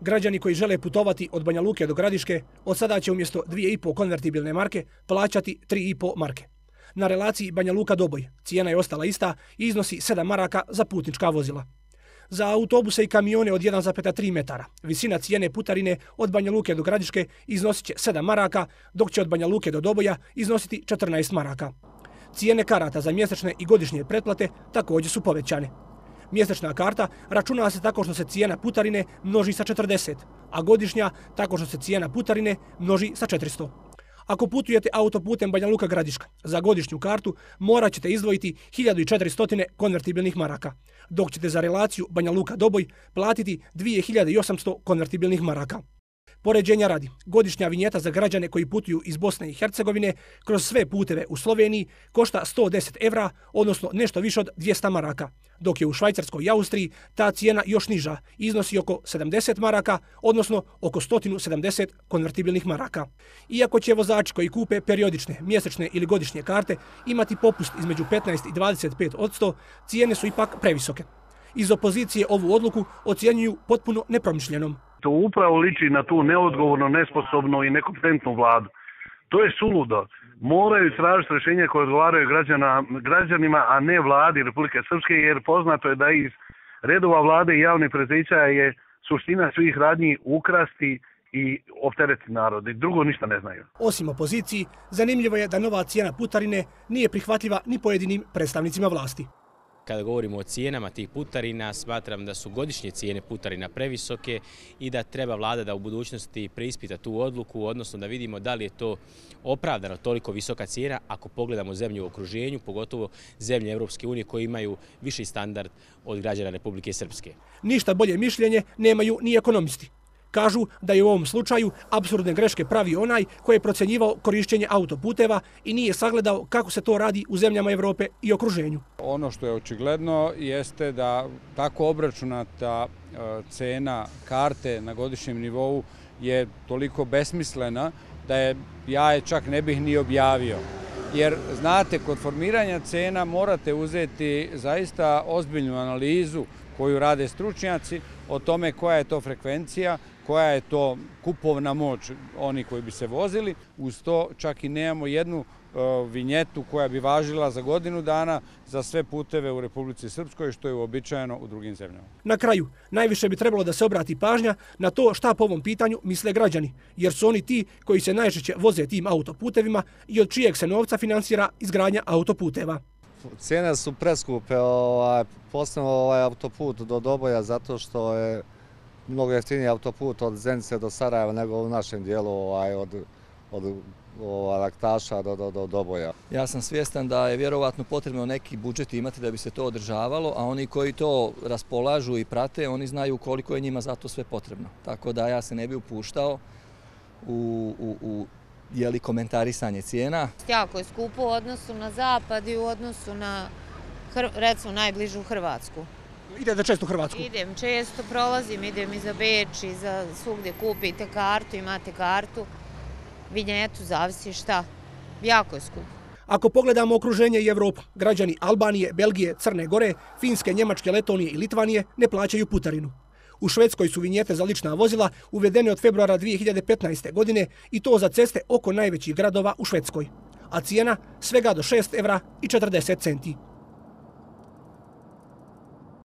Građani koji žele putovati od Banja Luke do Gradiške od sada će umjesto 2,5 konvertibilne marke plaćati 3,5 marke. Na relaciji Banja Luka-Doboj cijena je ostala ista i iznosi 7 maraka za putnička vozila. Za autobuse i kamione od 1,3 metara visina cijene putarine od Banja Luke do Gradiške iznosit će 7 maraka, dok će od Banja Luke do Doboja iznositi 14 maraka. Cijene karata za mjesečne i godišnje pretplate također su povećane. Mjesečna karta računa se tako što se cijena putarine množi sa 40, a godišnja tako što se cijena putarine množi sa 400. Ako putujete autoputem Banja Luka Gradiška, za godišnju kartu morat ćete izdvojiti 1400 konvertibilnih maraka, dok ćete za relaciju Banja Luka Doboj platiti 2800 konvertibilnih maraka. Poređenja radi, godišnja vinjeta za građane koji putuju iz Bosne i Hercegovine kroz sve puteve u Sloveniji košta 110 evra, odnosno nešto više od 200 maraka, dok je u Švajcarskoj i Austriji ta cijena još niža, iznosi oko 70 maraka, odnosno oko 170 konvertibilnih maraka. Iako će vozači koji kupe periodične, mjesečne ili godišnje karte imati popust između 15 i 25%, cijene su ipak previsoke. Iz opozicije ovu odluku ocjenjuju potpuno nepromišljenom. To upravo liči na tu neodgovorno, nesposobnu i nekompetentnu vladu. To je suludo. Moraju tražiti rješenja koje odgovaraju građanima, a ne vladi Republike Srpske, jer poznato je da iz redova vlade i javnih preduzeća je suština svih radnji ukrasti i opteretiti narod. I drugo ništa ne znaju. Osim opoziciji, zanimljivo je da nova cijena putarine nije prihvatljiva ni pojedinim predstavnicima vlasti. Kada govorimo o cijenama tih putarina, smatram da su godišnje cijene putarina previsoke i da treba vlada da u budućnosti preispita tu odluku, odnosno da vidimo da li je to opravdano toliko visoka cijena ako pogledamo zemlje u okruženju, pogotovo zemlje Europske unije koje imaju viši standard od građana Republike Srpske. Ništa bolje mišljenje nemaju ni ekonomisti. Kažu da je u ovom slučaju apsurdne greške pravi onaj koji je procjenjivao korišćenje autoputeva i nije sagledao kako se to radi u zemljama Evrope i okruženju. Ono što je očigledno jeste da tako obračunata cena karte na godišnjem nivou je toliko besmislena da ja je čak ne bih ni objavio. Jer znate, kod formiranja cena morate uzeti zaista ozbiljnu analizu koju rade stručnjaci o tome koja je to frekvencija, koja je to kupovna moć oni koji bi se vozili. Uz to čak i nemamo jednu vinjetu koja bi važila za godinu dana za sve puteve u Republici Srpskoj, što je uobičajeno u drugim zemljama. Na kraju, najviše bi trebalo da se obrati pažnja na to šta po ovom pitanju misle građani, jer su oni ti koji se najčešće voze tim autoputevima i od čijeg se novca finansira izgradnja autoputeva. Cijene su preskupe, posebno autoput do Doboja, zato što je mnogo jeftiniji autoput od Zenice do Sarajeva nego u našem dijelu od Laktaša do Doboja. Ja sam svjestan da je vjerovatno potrebno neki budžet imati da bi se to održavalo, a oni koji to raspolažu i prate, oni znaju koliko je njima za to sve potrebno. Tako da ja se ne bi upuštao u komentarisanje cijena. Jako je skupo u odnosu na zapad i u odnosu na, recimo, najbližu Hrvatsku. Idete često u Hrvatsku? Idem često, prolazim, idem i za Beč, i za svugdje kupite kartu, imate kartu, vinjetu, zavisi šta. Jako je skupo. Ako pogledamo okruženje i Evropu, građani Albanije, Belgije, Crne Gore, Finske, Njemačke, Letonije i Litvanije ne plaćaju putarinu. U Švedskoj su vinjete za lična vozila uvedene od februara 2015. godine i to za ceste oko najvećih gradova u Švedskoj, a cijena svega do 6 evra i 40 centi.